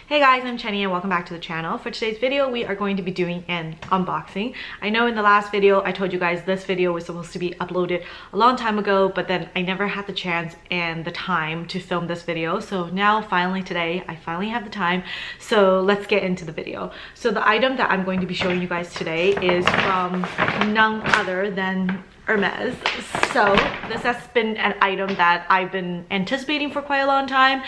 Hey guys, I'm Chenny and welcome back to the channel. For today's video, we are going to be doing an unboxing. I know in the last video, I told you guys this video was supposed to be uploaded a long time ago, but then I never had the chance and the time to film this video. So now finally today, I finally have the time. So let's get into the video. So the item that I'm going to be showing you guys today is from none other than Hermes. So this has been an item that I've been anticipating for quite a long time,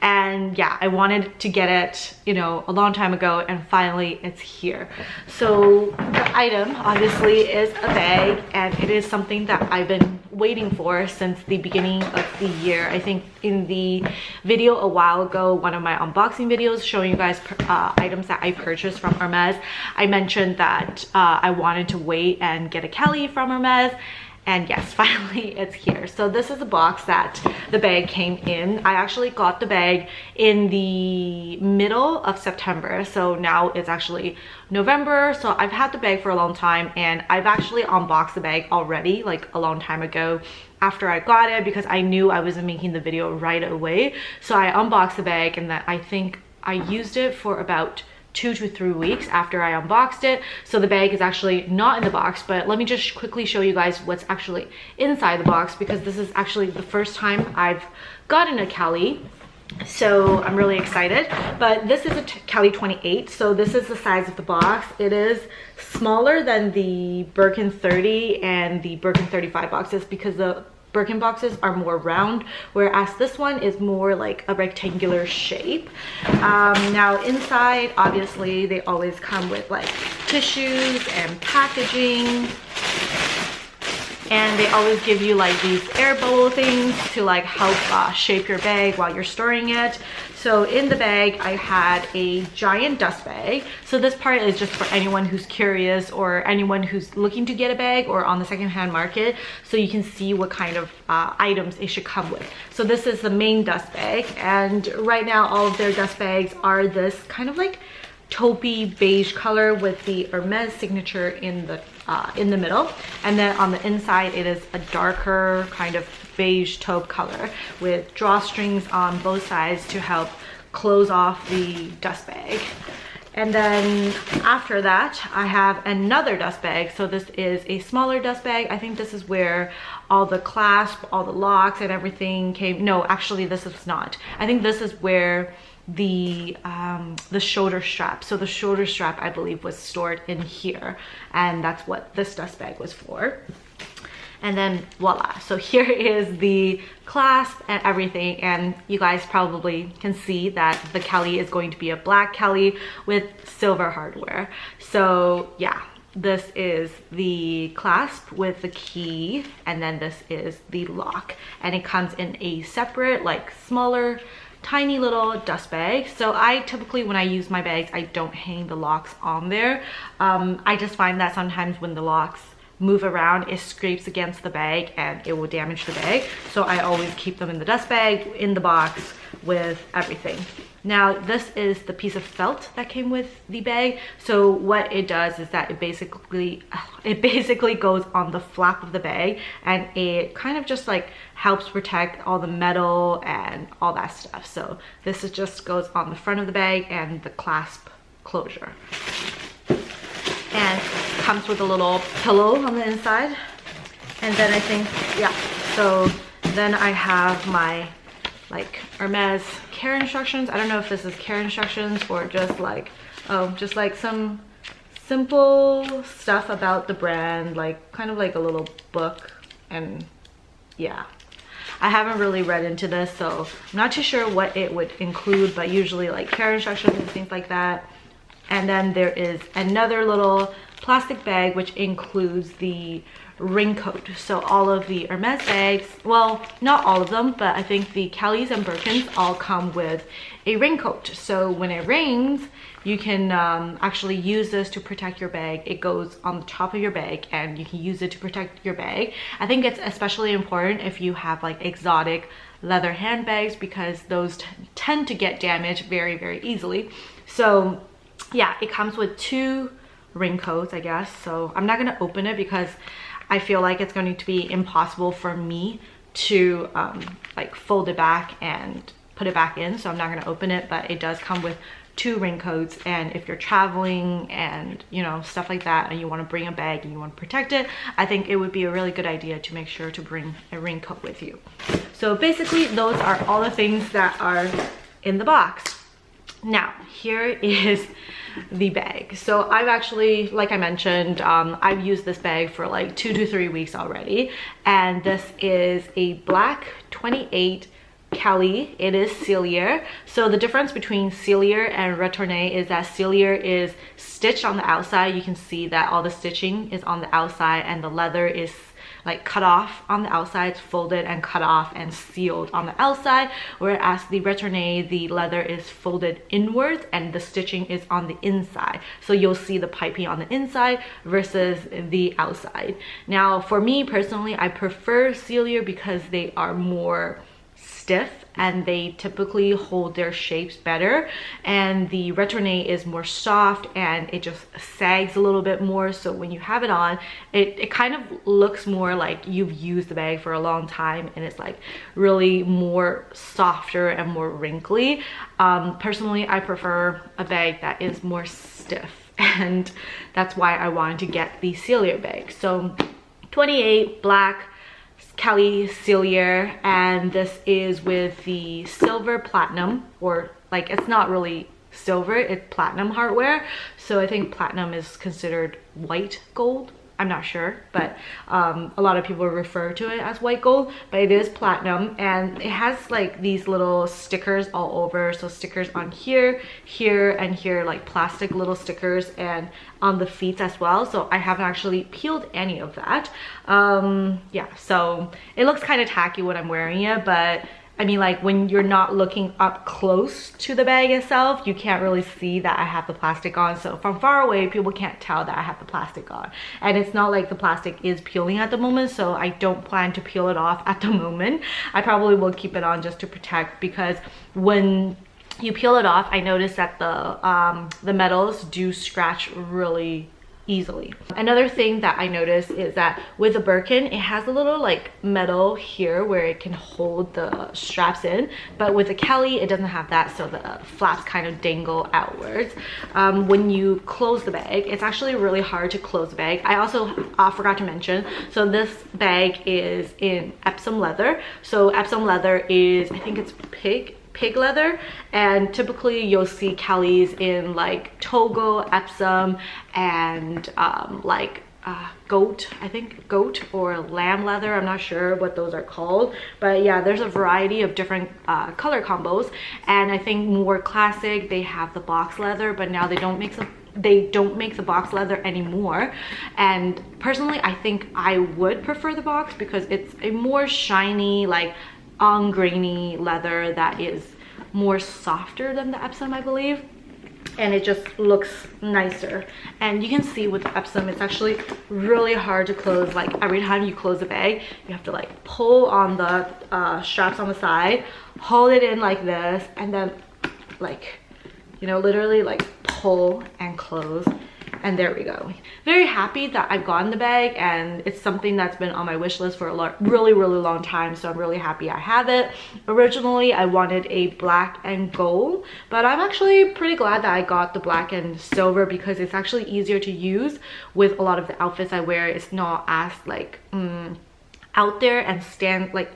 and yeah, I wanted to get it, you know, a long time ago, and finally it's here. So the item obviously is a bag, and it is something that I've been waiting for since the beginning of the year. I think in the video a while ago, one of my unboxing videos showing you guys items that I purchased from Hermes, I mentioned that I wanted to wait and get a Kelly from Hermes. And yes, finally it's here. So this is the box that the bag came in. I actually got the bag in the middle of September. So now it's actually November. So I've had the bag for a long time, and I've actually unboxed the bag already, like a long time ago after I got it, because I knew I wasn't making the video right away. So I unboxed the bag, and then I think I used it for about 2 to 3 weeks after I unboxed it. So the bag is actually not in the box, but let me just quickly show you guys what's actually inside the box, because this is actually the first time I've gotten a Kelly. So I'm really excited. But this is a Kelly 28. So this is the size of the box. It is smaller than the Birkin 30 and the Birkin 35 boxes, because the Birkin boxes are more round, whereas this one is more like a rectangular shape. Now inside, obviously they always come with like tissues and packaging, and they always give you like these air bubble things to like help shape your bag while you're storing it. So in the bag, I had a giant dust bag. So this part is just for anyone who's curious or anyone who's looking to get a bag or on the secondhand market, so you can see what kind of items it should come with. So this is the main dust bag, and right now all of their dust bags are this kind of like taupey beige color with the Hermes signature in the middle, and then on the inside it is a darker kind of beige taupe color with drawstrings on both sides to help close off the dust bag. And then after that, I have another dust bag. So this is a smaller dust bag. I think this is where all the clasp, all the locks and everything came. No, actually this is not. I think this is where the shoulder strap. So the shoulder strap, I believe, was stored in here, and that's what this dust bag was for. And then voila, so here is the clasp and everything, and you guys probably can see that the Kelly is going to be a black Kelly with silver hardware. So yeah, this is the clasp with the key, and then this is the lock, and it comes in a separate, like smaller, tiny little dust bag. So I typically, when I use my bags, I don't hang the locks on there. I just find that sometimes when the locks move around, it scrapes against the bag and it will damage the bag. So I always keep them in the dust bag, in the box with everything. Now this is the piece of felt that came with the bag. So what it does is that it basically goes on the flap of the bag, and it kind of just like helps protect all the metal and all that stuff. So this is just goes on the front of the bag and the clasp closure, and comes with a little pillow on the inside. And then I think, yeah, so then I have my like Hermes care instructions. I don't know if this is care instructions or just like, oh, just like some simple stuff about the brand, like kind of like a little book. And yeah, I haven't really read into this, so I'm not too sure what it would include, but usually like care instructions and things like that. And then there is another little plastic bag which includes the raincoat. So all of the Hermes bags, well, not all of them, but I think the Kellys and Birkins all come with a raincoat. So when it rains, you can actually use this to protect your bag. It goes on the top of your bag, and you can use it to protect your bag. I think it's especially important if you have like exotic leather handbags, because those tend to get damaged very, very easily. So yeah, it comes with 2 raincoats, I guess. So I'm not gonna open it because I feel like it's going to be impossible for me to like fold it back and put it back in, so I'm not going to open it, but it does come with 2 raincoats. And if you're traveling and you know, stuff like that, and you want to bring a bag and you want to protect it, I think it would be a really good idea to make sure to bring a raincoat with you. So basically those are all the things that are in the box. Now here is the bag. So I've actually, like I mentioned, I've used this bag for like 2 to 3 weeks already, and this is a black 28 Kelly. It is Sellier. So the difference between Sellier and Retourné is that Sellier is stitched on the outside. You can see that all the stitching is on the outside, and the leather is like cut off on the outside, it's folded and cut off and sealed on the outside, whereas the Retourné, the leather is folded inwards and the stitching is on the inside. So you'll see the piping on the inside versus the outside. Now for me personally, I prefer Sellier because they are more stiff and they typically hold their shapes better, and the Retourné is more soft and it just sags a little bit more. So when you have it on, it kind of looks more like you've used the bag for a long time, and it's like really more softer and more wrinkly. Personally, I prefer a bag that is more stiff, and that's why I wanted to get the Sellier bag. So 28 black Kelly Sellier, and this is with the silver platinum, or like it's not really silver, it's platinum hardware. So I think platinum is considered white gold. I'm not sure, but a lot of people refer to it as white gold, but it is platinum, and it has like these little stickers all over. So stickers on here, here, and here, like plastic little stickers, and on the feet as well. So I haven't actually peeled any of that. Yeah, so it looks kind of tacky when I'm wearing it, but I mean, like when you're not looking up close to the bag itself, you can't really see that I have the plastic on. So from far away, people can't tell that I have the plastic on. And it's not like the plastic is peeling at the moment, so I don't plan to peel it off at the moment. I probably will keep it on just to protect, because when you peel it off, I noticed that the metals do scratch really easily. Another thing that I noticed is that with the Birkin, it has a little like metal here where it can hold the straps in, but with the Kelly it doesn't have that, so the flaps kind of dangle outwards. When you close the bag, it's actually really hard to close the bag. I also forgot to mention, so this bag is in Epsom leather. So Epsom leather is, I think it's pig leather, and typically you'll see Kellys in like Togo, Epsom, and goat, I think goat or lamb leather. I'm not sure what those are called, but yeah, there's a variety of different color combos. And I think more classic, they have the box leather, but now they don't make the box leather anymore. And personally, I think I would prefer the box because it's a more shiny, like on grainy leather that is more softer than the Epsom, I believe, and it just looks nicer. And you can see with the Epsom, it's actually really hard to close. Like every time you close a bag, you have to like pull on the straps on the side, hold it in like this, and then like, you know, literally like pull and close. And there we go. Very happy that I've gotten the bag, and it's something that's been on my wish list for a really long time, so I'm really happy I have it. Originally I wanted a black and gold, but I'm actually pretty glad that I got the black and silver because it's actually easier to use with a lot of the outfits I wear. It's not as like out there and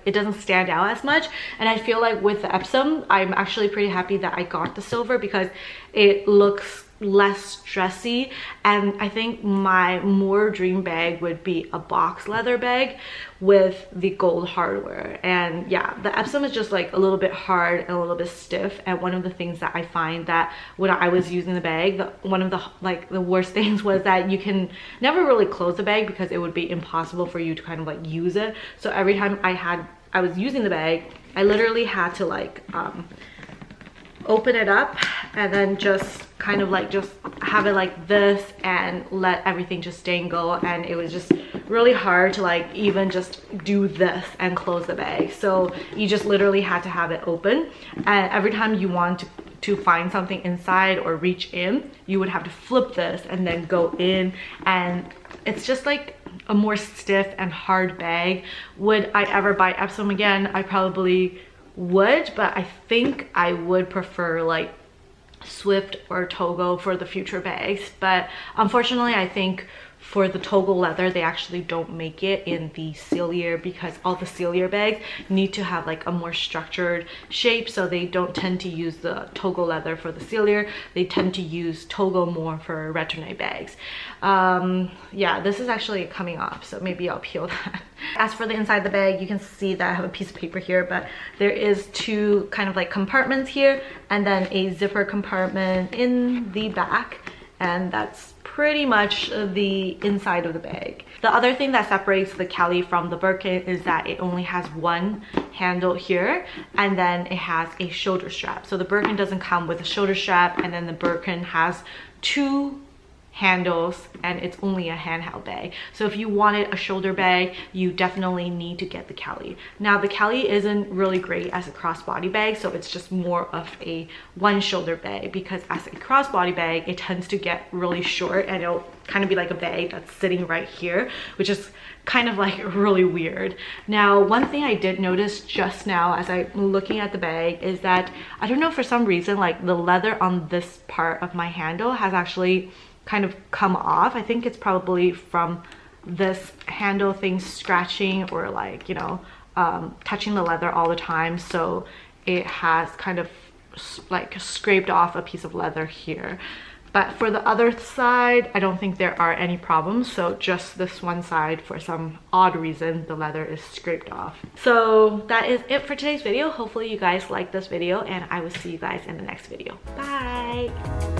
it doesn't stand out as much. And I feel like with the Epsom, I'm actually pretty happy that I got the silver because it looks less dressy. And I think my more dream bag would be a box leather bag with the gold hardware. And yeah, the Epsom is just like a little bit hard and a little bit stiff. And one of the things that I find that when I was using the bag, one of the worst things was that you can never really close the bag because it would be impossible for you to kind of like use it. So every time I was using the bag, I literally had to like open it up and then just kind of like just have it like this and let everything just dangle, and it was just really hard to like even just do this and close the bag. So you just literally had to have it open, and every time you want to find something inside or reach in, you would have to flip this and then go in, and it's just like a more stiff and hard bag. Would I ever buy Epsom again? I probably would, but I think I would prefer like Swift or Togo for the future bags, but unfortunately I think for the Togo leather they actually don't make it in the Sellier, because all the Sellier bags need to have like a more structured shape, so they don't tend to use the Togo leather for the Sellier. They tend to use Togo more for retourné bags. Yeah, this is actually coming off, so maybe I'll peel that. As for the inside of the bag, you can see that I have a piece of paper here, but there is two kind of like compartments here and then a zipper compartment in the back, and that's pretty much the inside of the bag. The other thing that separates the Kelly from the Birkin is that it only has one handle here, and then it has a shoulder strap. So the Birkin doesn't come with a shoulder strap, and then the Birkin has two handles, and it's only a handheld bag. So if you wanted a shoulder bag, you definitely need to get the Kelly. Now the Kelly isn't really great as a crossbody bag, so it's just more of a one shoulder bag, because as a crossbody bag it tends to get really short and it'll kind of be like a bag that's sitting right here, which is kind of like really weird. Now one thing I did notice just now as I'm looking at the bag is that I don't know, for some reason like the leather on this part of my handle has actually kind of come off. I think it's probably from this handle thing scratching or like, you know, touching the leather all the time, so it has kind of like scraped off a piece of leather here. But for the other side, I don't think there are any problems. So just this one side, for some odd reason, the leather is scraped off. So that is it for today's video. Hopefully you guys liked this video, and I will see you guys in the next video. Bye!